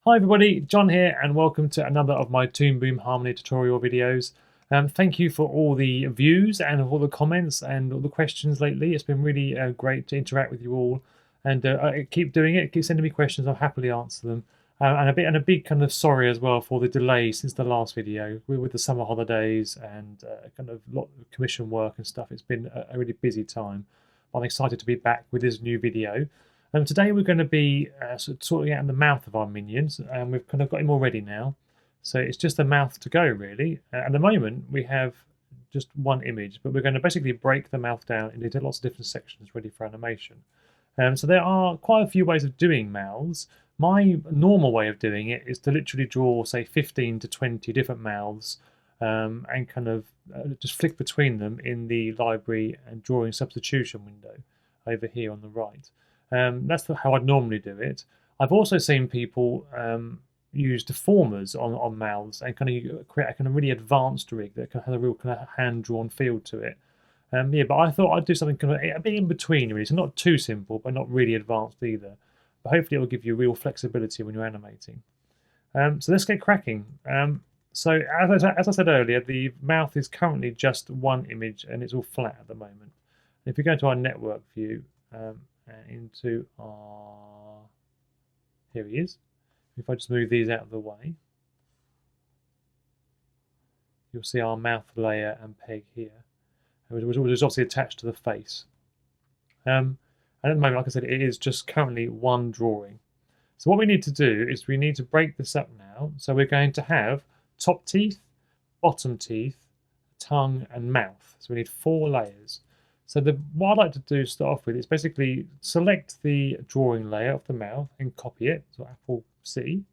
Hi everybody, John here and welcome to another of my Toon Boom Harmony tutorial videos. Thank you for all the views and all the comments and all the questions lately. It's been really great to interact with you all, and I keep doing it. Keep sending me questions. I'll happily answer them. And a big kind of sorry as well for the delay since the last video. We're with the summer holidays and kind of lot of commission work and stuff. It's been a really busy time. I'm excited to be back with this new video. Today we're going to be sorting out the mouth of our minions, and we've kind of got him all ready now. So it's just the mouth to go, really. At the moment, we have just one image, but we're going to basically break the mouth down into lots of different sections ready for animation. So there are quite a few ways of doing mouths. My normal way of doing it is to literally draw, say, 15 to 20 different mouths and kind of just flick between them in the library and drawing substitution window over here on the right. That's how I'd normally do it. I've also seen people use deformers on mouths and kind of create a kind of really advanced rig that has a real kind of hand-drawn feel to it. Yeah, but I thought I'd do something kind of a bit in between, really. So not too simple, but not really advanced either. But hopefully it will give you real flexibility when you're animating. So let's get cracking. So as I said earlier, the mouth is currently just one image and it's all flat at the moment. If you go to our network view, and into our, here he is. If I just move these out of the way, you'll see our mouth layer and peg here, which is obviously attached to the face. And at the moment, like I said, it is just currently one drawing. So what we need to do is we need to break this up now. So we're going to have top teeth, bottom teeth, tongue, and mouth. So we need 4 layers. So what I'd like to do to start off with is basically select the drawing layer of the mouth and copy it, so Apple C.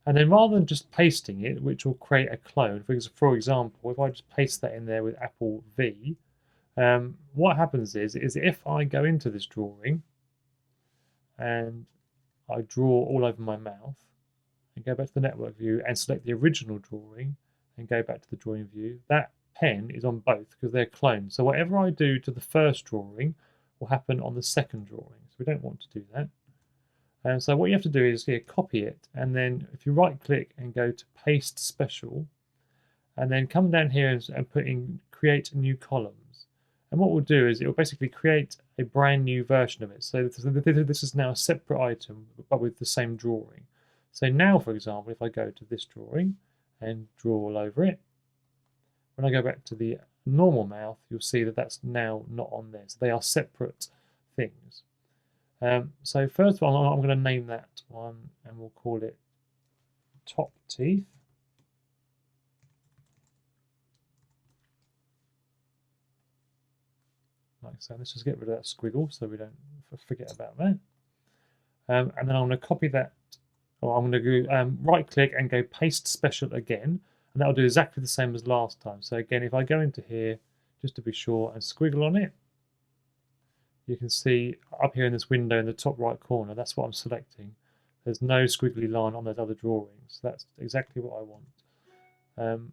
And then rather than just pasting it, which will create a clone, for example, if I just paste that in there with Apple V, what happens is if I go into this drawing and I draw all over my mouth and go back to the network view and select the original drawing and go back to the drawing view, that pen is on both because they're cloned. So whatever I do to the first drawing will happen on the second drawing. So we don't want to do that. And so what you have to do is here, copy it, and then if you right click and go to paste special, and then come down here and put in create new columns. And what we'll do is it will basically create a brand new version of it. So this is now a separate item, but with the same drawing. So now, for example, if I go to this drawing and draw all over it, when I go back to the normal mouth, you'll see that that's now not on there. So they are separate things. So first of all, I'm going to name that one and we'll call it top teeth. Like so. Let's just get rid of that squiggle so we don't forget about that. And then I'm going to copy that, or I'm going to go right click and go paste special again. And that'll do exactly the same as last time. So again, if I go into here, just to be sure, and squiggle on it, you can see up here in this window in the top right corner, that's what I'm selecting. There's no squiggly line on those other drawings. That's exactly what I want.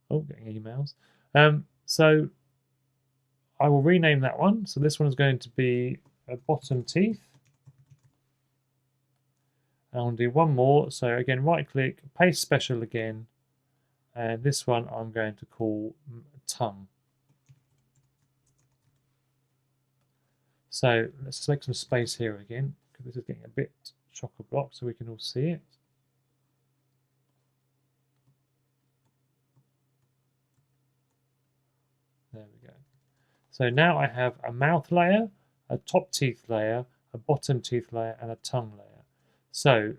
Oh, getting emails. So I will rename that one. So this one is going to be a bottom teeth. And I'll do one more. So again, right click, paste special again. And this one I'm going to call tongue. So let's just make some space here again, because this is getting a bit chock-a-block so we can all see it. There we go. So now I have a mouth layer, a top teeth layer, a bottom teeth layer, and a tongue layer. So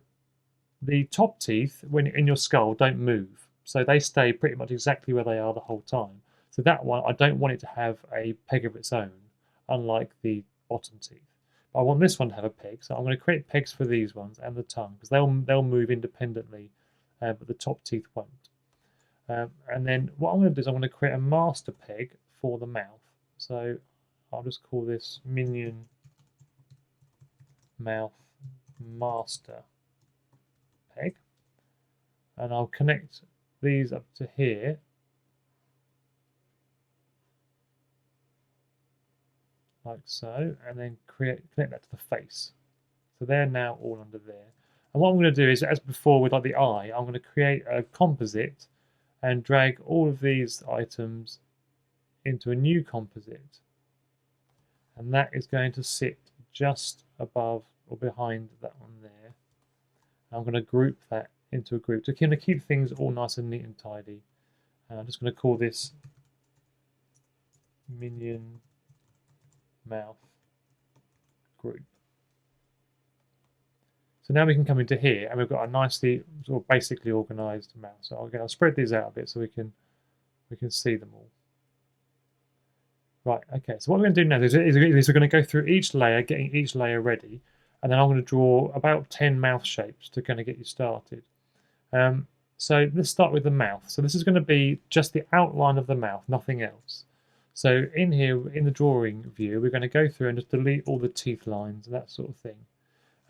the top teeth, when in your skull, don't move. So they stay pretty much exactly where they are the whole time. So that one, I don't want it to have a peg of its own, unlike the bottom teeth. But I want this one to have a peg, so I'm going to create pegs for these ones and the tongue, because they'll move independently, but the top teeth won't. And then what I'm going to do is I'm going to create a master peg for the mouth. So I'll just call this Minion Mouth Master Peg. And I'll connect these up to here, like so, and then connect that to the face. So they're now all under there. And what I'm going to do is, as before with like the eye, I'm going to create a composite and drag all of these items into a new composite. And that is going to sit just above or behind that one there. I'm going to group that into a group to kind of keep things all nice and neat and tidy. And I'm just going to call this Minion mouth group. So now we can come into here and we've got a nicely sort of basically organized mouth. So I'll spread these out a bit so we can see them all. Right, okay, so what we're going to do now is we're going to go through each layer, getting each layer ready, and then I'm going to draw about 10 mouth shapes to kind of get you started. So let's start with the mouth. So this is going to be just the outline of the mouth, nothing else. So in here, in the drawing view, we're going to go through and just delete all the teeth lines and that sort of thing.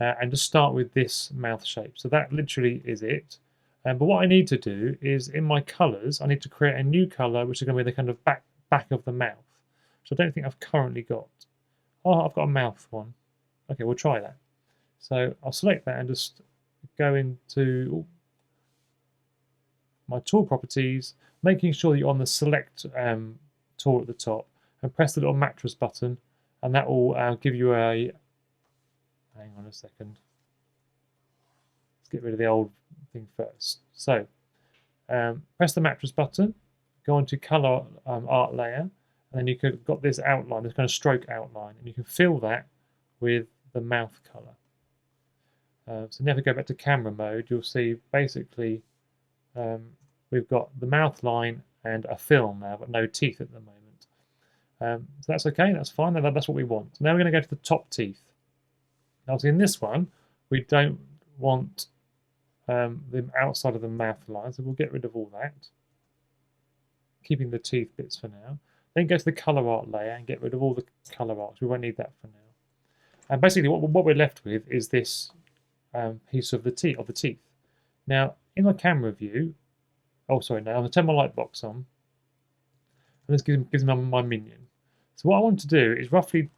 And just start with this mouth shape. So that literally is it. But what I need to do is in my colours, I need to create a new colour, which is going to be the kind of back of the mouth. So I don't think I've currently got. Oh, I've got a mouth one. Okay, we'll try that. So I'll select that and just go into my tool properties, making sure that you're on the select tool at the top, and press the little mattress button, and that will give you a. Hang on a second. Let's get rid of the old thing first. So press the mattress button, go into color art layer, and then you could got this outline, this kind of stroke outline, and you can fill that with the mouth color. So now if we go back to camera mode, you'll see basically we've got the mouth line and a fill now, but no teeth at the moment. So that's okay, that's fine, that's what we want. Now we're going to go to the top teeth. Now in this one, we don't want the outside of the mouth line, so we'll get rid of all that, keeping the teeth bits for now. Then go to the color art layer and get rid of all the color art. We won't need that for now. And basically what we're left with is this piece of the teeth. Now in the camera view, now I'm going to turn my light box on, and this gives me my minion. So what I want to do is roughly,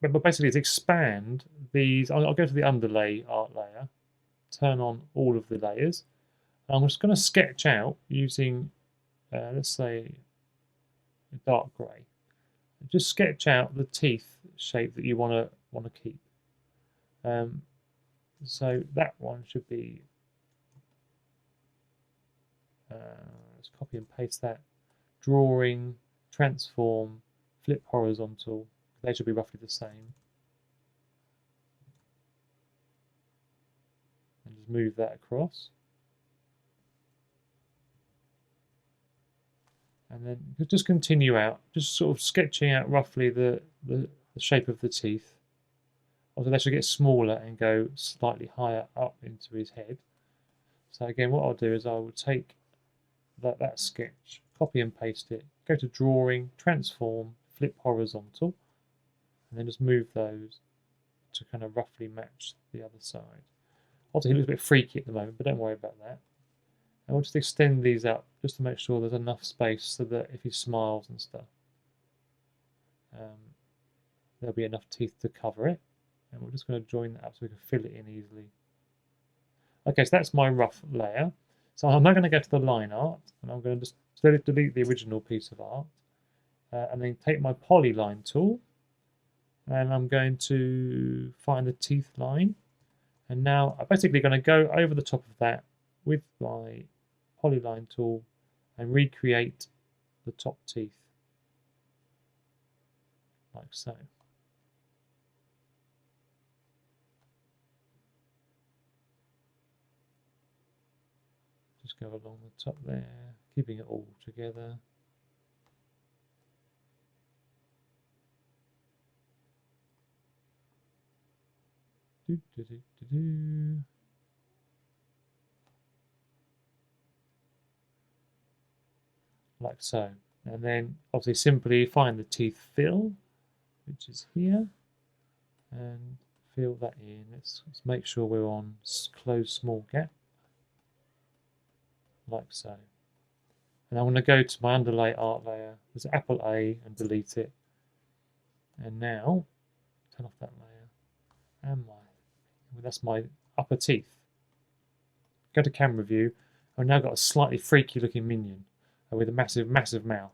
basically, is expand these. I'll go to the underlay art layer, turn on all of the layers. And I'm just going to sketch out using, let's say, a dark grey. Just sketch out the teeth shape that you want to keep. So that one should be. Let's copy and paste that. Drawing, transform, flip horizontal. They should be roughly the same. And just move that across. And then just continue out, just sort of sketching out roughly the shape of the teeth. Also, they should get smaller and go slightly higher up into his head. So again, what I'll do is I will take that sketch, copy and paste it, go to drawing, transform, flip horizontal, and then just move those to kind of roughly match the other side. Obviously, he looks a bit freaky at the moment, but don't worry about that. And we'll just extend these up just to make sure there's enough space so that if he smiles and stuff, there'll be enough teeth to cover it. And we're just going to join that up so we can fill it in easily. Okay, so that's my rough layer. So I'm now going to go to the line art, and I'm going to just delete the original piece of art, and then take my polyline tool, and I'm going to find the teeth line, and now I'm basically going to go over the top of that with my polyline tool and recreate the top teeth, like so. Just go along the top there, keeping it all together. Like so. And then obviously simply find the teeth fill, which is here, and fill that in. Let's make sure we're on close small gap, like so. And I'm going to go to my underlay art layer, there's Apple A, and delete it. And now turn off that layer, and that's my upper teeth. go to camera view. I've now got a slightly freaky looking minion with a massive, massive mouth.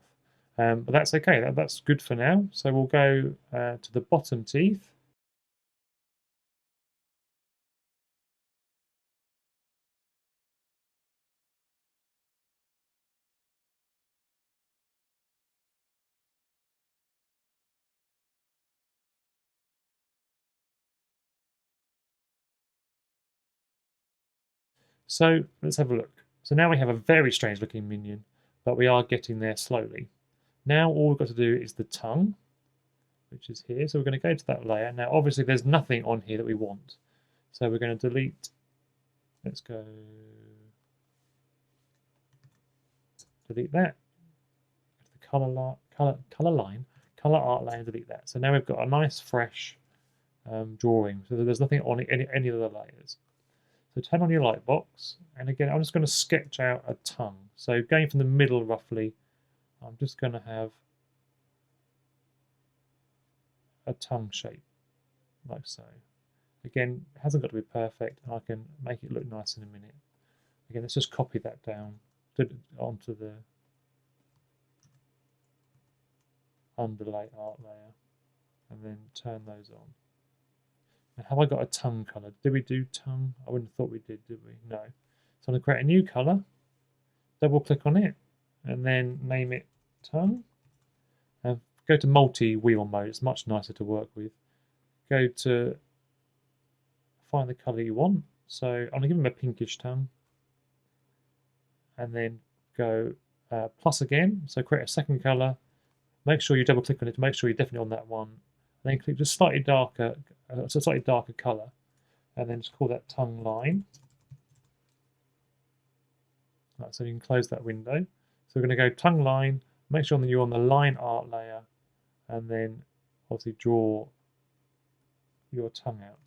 But that's okay, that's good for now. So we'll go to the bottom teeth. So let's have a look. So now we have a very strange looking minion, but we are getting there slowly. Now all we've got to do is the tongue, which is here. So we're going to go to that layer. Now obviously there's nothing on here that we want. So we're going to delete, let's go, delete that. The color line, color art layer, delete that. So now we've got a nice fresh drawing. So there's nothing on any of the layers. So turn on your light box, and again, I'm just going to sketch out a tongue. So going from the middle roughly, I'm just going to have a tongue shape, like so. Again, it hasn't got to be perfect, and I can make it look nice in a minute. Again, let's just copy that down onto the underlay art layer, and then turn those on. Now, have I got a tongue colour? Did we do tongue? I wouldn't have thought we did we? No. So I'm going to create a new colour, double click on it, and then name it tongue. And go to multi-wheel mode, it's much nicer to work with. Go to find the colour you want. So I'm going to give him a pinkish tongue. And then go plus again, so create a second colour. Make sure you double click on it to make sure you're definitely on that one. And then click just slightly darker, so slightly darker colour, and then just call that tongue line. Right, so you can close that window. So we're going to go tongue line, make sure that you're on the line art layer, and then obviously draw your tongue out.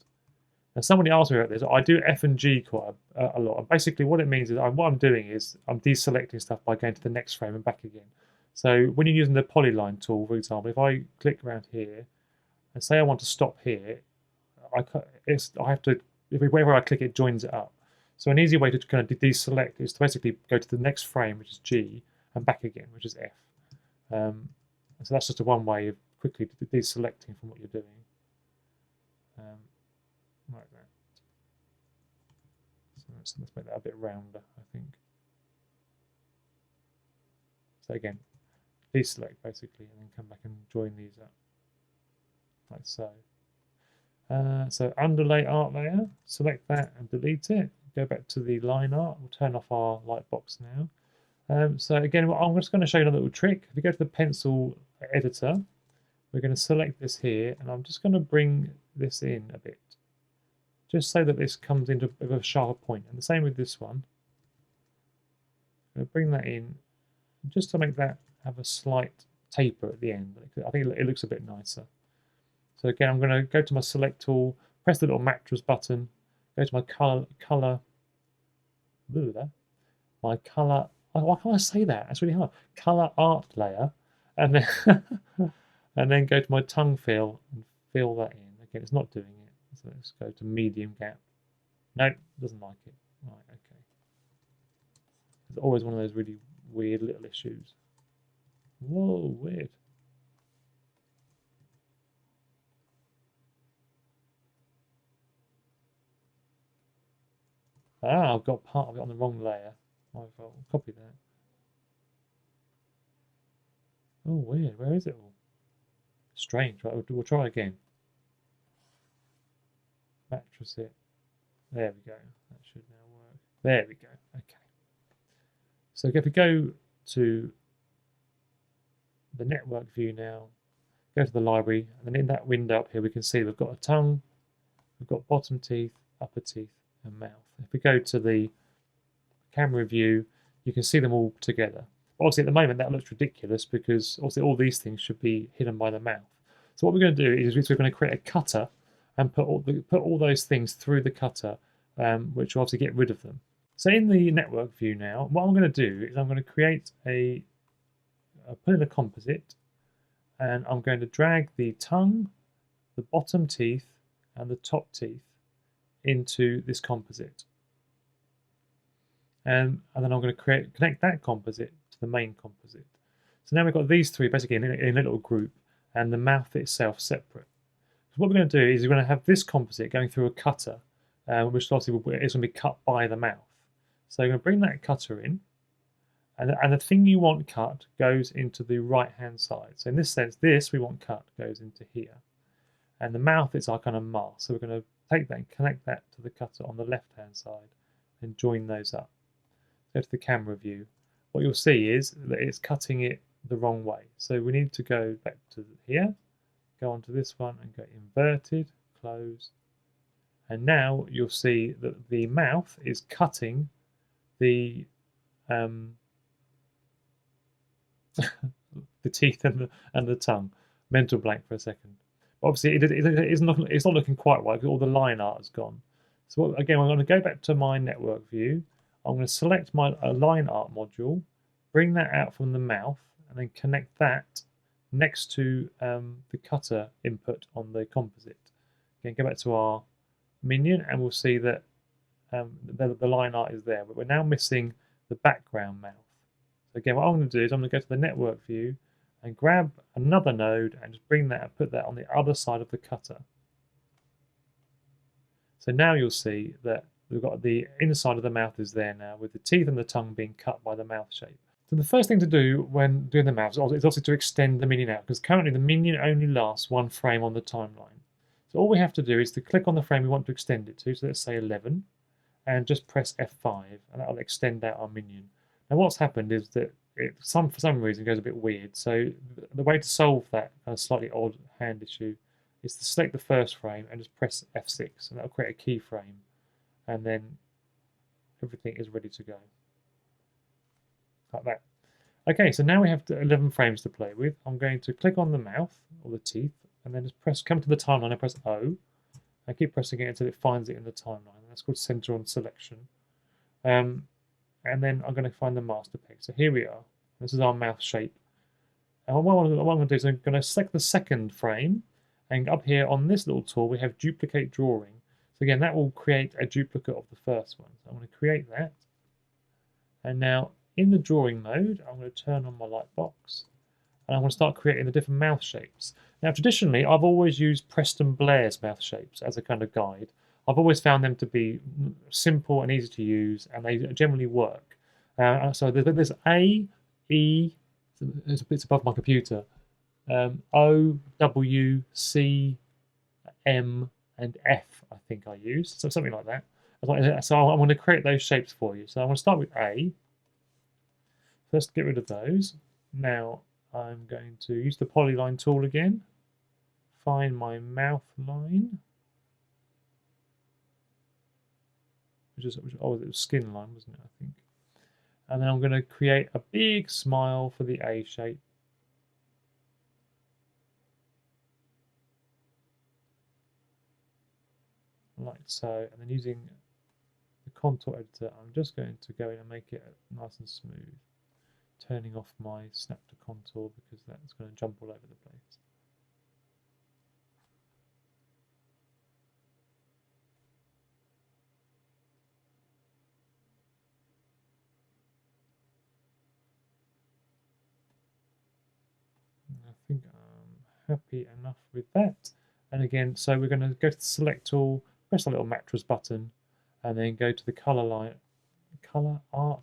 Now somebody asked me about this. I do F and G quite a lot. And basically what it means is what I'm doing is I'm deselecting stuff by going to the next frame and back again. So when you're using the polyline tool, for example, if I click around here, and say I want to stop here, I have to, wherever I click it joins it up. So an easy way to kind of deselect is to basically go to the next frame, which is G, and back again, which is F. So that's just one way of quickly deselecting from what you're doing. Like that. So let's make that a bit rounder, I think. So again, deselect basically, and then come back and join these up. Like so. So underlay art layer, select that and delete it. Go back to the line art. We'll turn off our light box now. So again, I'm just going to show you another little trick. If you go to the pencil editor, we're going to select this here, and I'm just going to bring this in a bit, just so that this comes into a sharper point. And the same with this one. I'm going to bring that in, just to make that have a slight taper at the end. I think it looks a bit nicer. So again, I'm going to go to my select tool, press the little mattress button, go to my color. Why can't I say that? That's really hard. Color art layer, and then and then go to my tongue fill and fill that in. Again, it's not doing it. So let's go to medium gap. No, doesn't like it. Right, okay. It's always one of those really weird little issues. Whoa, weird. Ah, I've got part of it on the wrong layer. I'll copy that. Oh, weird. Where is it all? Strange. Right, we'll try again. Mattress it. There we go. That should now work. There we go. Okay. So if we go to the network view now, go to the library, and then in that window up here, we can see we've got a tongue, we've got bottom teeth, upper teeth, and mouth. If we go to the camera view, you can see them all together. Obviously, at the moment, that looks ridiculous because obviously all these things should be hidden by the mouth. So what we're going to do is we're going to create a cutter and put all those things through the cutter, which will obviously get rid of them. So in the network view now, what I'm going to do is I'm going to create put in a composite, and I'm going to drag the tongue, the bottom teeth, and the top teeth into this composite. and then I'm going to connect that composite to the main composite. So now we've got these three basically in a little group, and the mouth itself separate. So what we're going to do is we're going to have this composite going through a cutter, which obviously is going to be cut by the mouth. So you're going to bring that cutter in, and the thing you want cut goes into the right-hand side. So in this sense, this we want cut goes into here. And the mouth is our kind of mask. So we're going to take that and connect that to the cutter on the left-hand side and join those up. Go to the camera view. What you'll see is that it's cutting it the wrong way. So we need to go back to here, go onto this one and go inverted, close. And now you'll see that the mouth is cutting the the teeth and the tongue. Mental blank for a second. Obviously, it's not looking quite right because all the line art has gone. So again, I'm going to go back to my network view. I'm going to select my line art module, bring that out from the mouth, and then connect that next to the cutter input on the composite. Again, go back to our Minion, and we'll see that the line art is there, but we're now missing the background mouth. So again, what I'm going to do is I'm going to go to the network view and grab another node and just bring that and put that on the other side of the cutter. So now you'll see that we've got the inside of the mouth is there now, with the teeth and the tongue being cut by the mouth shape. So the first thing to do when doing the mouth is obviously to extend the Minion out, because currently the Minion only lasts one frame on the timeline. So all we have to do is to click on the frame we want to extend it to, so let's say 11, and just press F5, and that'll extend out our Minion. Now what's happened is that for some reason it goes a bit weird. So the way to solve that kind of slightly odd hand issue is to select the first frame and just press F6, and that'll create a keyframe, and then everything is ready to go. Like that. Okay, so now we have 11 frames to play with. I'm going to click on the mouth or the teeth, and then just come to the timeline and press O. I keep pressing it until it finds it in the timeline. That's called center on selection. And then I'm going to find the master peg. So here we are. This is our mouth shape. And what I'm going to do is I'm going to select the second frame, and up here on this little tool we have duplicate drawing. So again, that will create a duplicate of the first one. So I'm going to create that. And now in the drawing mode, I'm going to turn on my light box, and I'm going to start creating the different mouth shapes. Now traditionally, I've always used Preston Blair's mouth shapes as a kind of guide. I've always found them to be simple and easy to use, and they generally work. So there's A, E, it's above my computer, O, W, C, M, and F, I think I use. So something like that. So I'm going to create those shapes for you. So I'm going to start with A. First, get rid of those. Now I'm going to use the polyline tool again. Find my mouth line. It was skin line, wasn't it, I think. And then I'm going to create a big smile for the A shape. Like so. And then using the contour editor, I'm just going to go in and make it nice and smooth. Turning off my snap to contour because that's going to jump all over the place. I think I'm happy enough with that. And again, so we're going to go to the select tool, press the little mattress button, and then go to the color line, color art,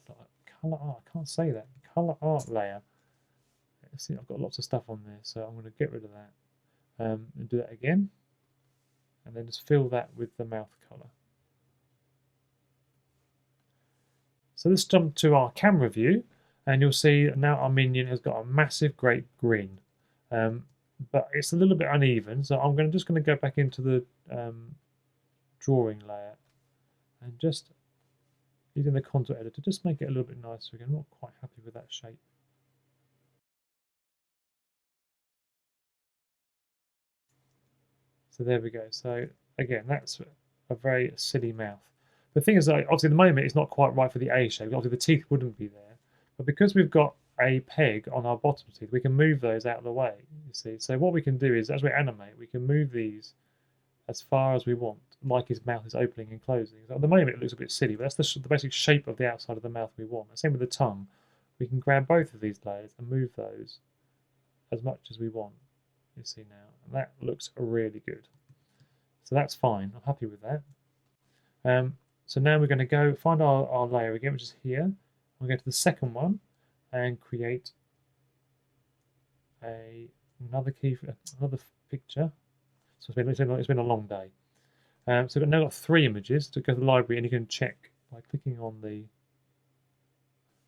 I can't say that, color art layer. See, I've got lots of stuff on there, so I'm going to get rid of that and do that again, and then just fill that with the mouth color. So let's jump to our camera view, and you'll see now our Minion has got a massive great grin, but it's a little bit uneven, so I'm just going to go back into the drawing layer and just using the contour editor, just make it a little bit nicer again. I'm not quite happy with that shape. So there we go. So again, that's a very silly mouth. The thing is, obviously at the moment it's not quite right for the A shape. Obviously the teeth wouldn't be there. But because we've got a peg on our bottom teeth, we can move those out of the way, you see. So what we can do is, as we animate, we can move these as far as we want. like his mouth is opening and closing. So at the moment it looks a bit silly, but that's the basic shape of the outside of the mouth we want. And same with the tongue. We can grab both of these layers and move those as much as we want. You see now, and that looks really good. So that's fine. I'm happy with that. So now we're going to go find our layer again, which is here. We'll go to the second one and create another picture. So it's been a long day. So we've now got 3 images to go to the library, and you can check by clicking on the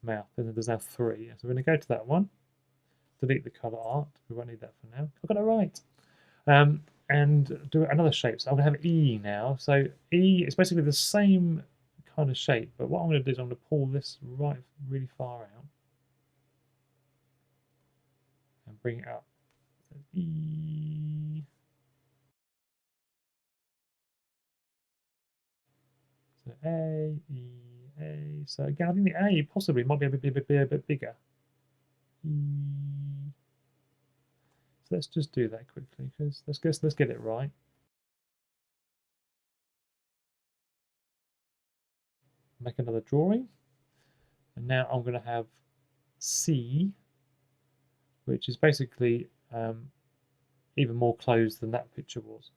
mouth. And there's now 3. So we're going to go to that one, delete the color art. We won't need that for now. I've got it right. And do another shape. So I'm going to have E now. So E is basically the same kind of shape, but what I'm going to do is I'm going to pull this really far out and bring it up. So E. So A, E, A. So again, I think the A possibly might be a bit bigger. E. So let's just do that quickly, because let's get it right. Make another drawing, and now I'm going to have C, which is basically even more closed than that picture was.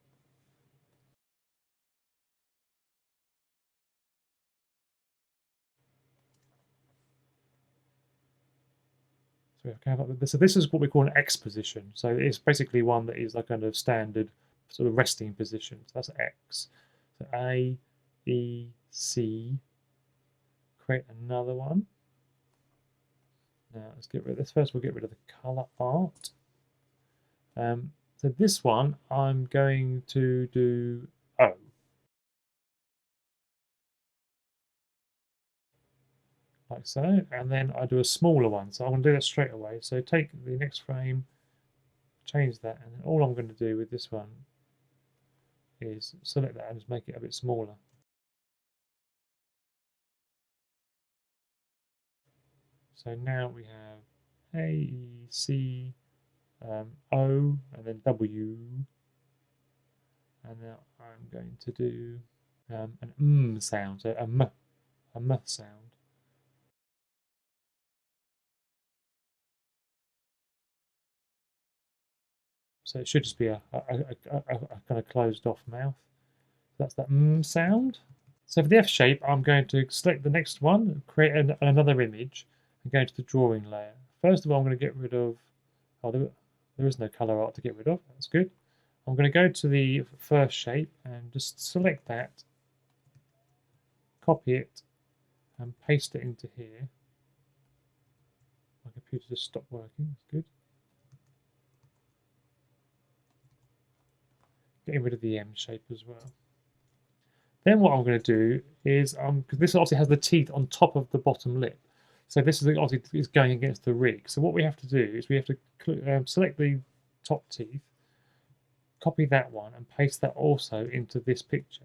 So this is what we call an exposition. So it's basically one that is like kind of standard sort of resting position. So that's X. So A, B, C. Create another one. Now let's get rid of this. First we'll get rid of the color art. So this one I'm going to do O. Like so, and then I do a smaller one. So I'm going to do that straight away. So take the next frame, change that, and then all I'm going to do with this one is select that and just make it a bit smaller. So now we have A, C, O, and then W, and now I'm going to do an sound, so a M sound. So it should just be a kind of closed off mouth. That's that sound. So for the F shape, I'm going to select the next one, create another image, and go to the drawing layer. First of all, I'm going to get rid of, there is no color art to get rid of, that's good. I'm going to go to the first shape and just select that, copy it, and paste it into here. My computer just stopped working, that's good. Getting rid of the M shape as well. Then what I'm going to do is, because this obviously has the teeth on top of the bottom lip, so this is obviously going against the rig. So what we have to do is we have to select the top teeth, copy that one, and paste that also into this picture.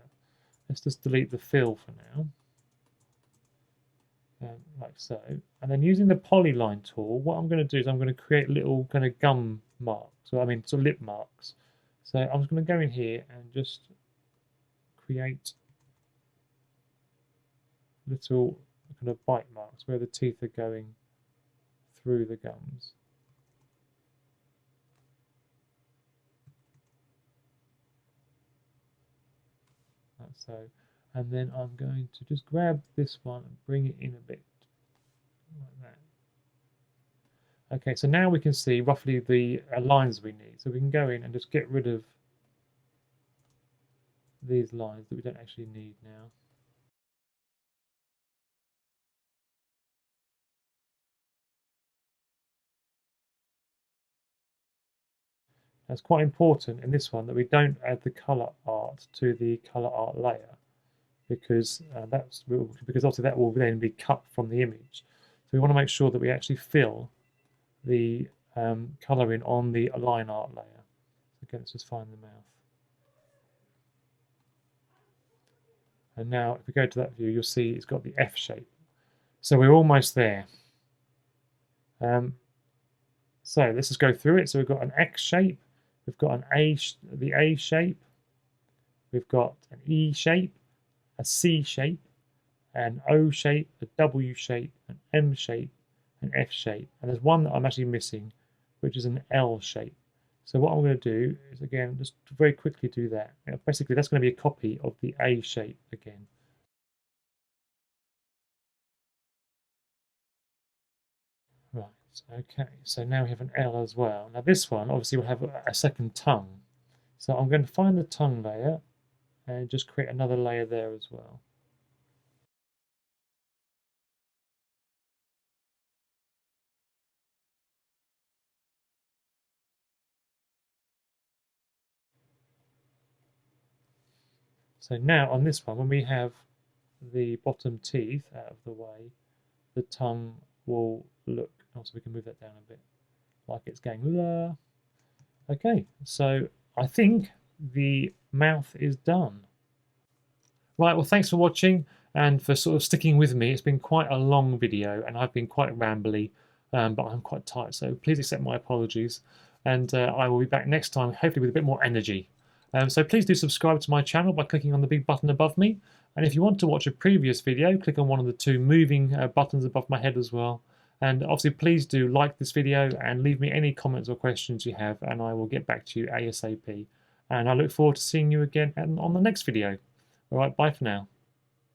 Let's just delete the fill for now, like so. And then using the polyline tool, what I'm going to do is I'm going to create little kind of gum marks, sort of lip marks. So I'm just going to go in here and just create little kind of bite marks where the teeth are going through the gums. Like so. And then I'm going to just grab this one and bring it in a bit, like that. Okay, so now we can see roughly the lines we need. So we can go in and just get rid of these lines that we don't actually need now. It's quite important in this one that we don't add the color art to the color art layer, because obviously that will then be cut from the image. So we want to make sure that we actually fill the colouring on the line art layer. So again, let's just find the mouth. And now if we go to that view, you'll see it's got the F shape. So we're almost there. So let's just go through it. So we've got an X shape, we've got the A shape, we've got an E shape, a C shape, an O shape, a W shape, an M shape, an F shape, and there's one that I'm actually missing, which is an L shape. So what I'm going to do is, again, just very quickly do that. Basically, that's going to be a copy of the A shape again. Right, okay, so now we have an L as well. Now this one obviously will have a second tongue. So I'm going to find the tongue layer and just create another layer there as well. So now on this one, when we have the bottom teeth out of the way, the tongue will look, also we can move that down a bit, like it's going la. Okay, so I think the mouth is done. Right, well, thanks for watching and for sort of sticking with me. It's been quite a long video and I've been quite rambly, but I'm quite tired, so please accept my apologies. And I will be back next time, hopefully with a bit more energy. So please do subscribe to my channel by clicking on the big button above me. And if you want to watch a previous video, click on one of the two moving buttons above my head as well. And obviously, please do like this video and leave me any comments or questions you have, and I will get back to you ASAP. And I look forward to seeing you again on the next video. All right, bye for now.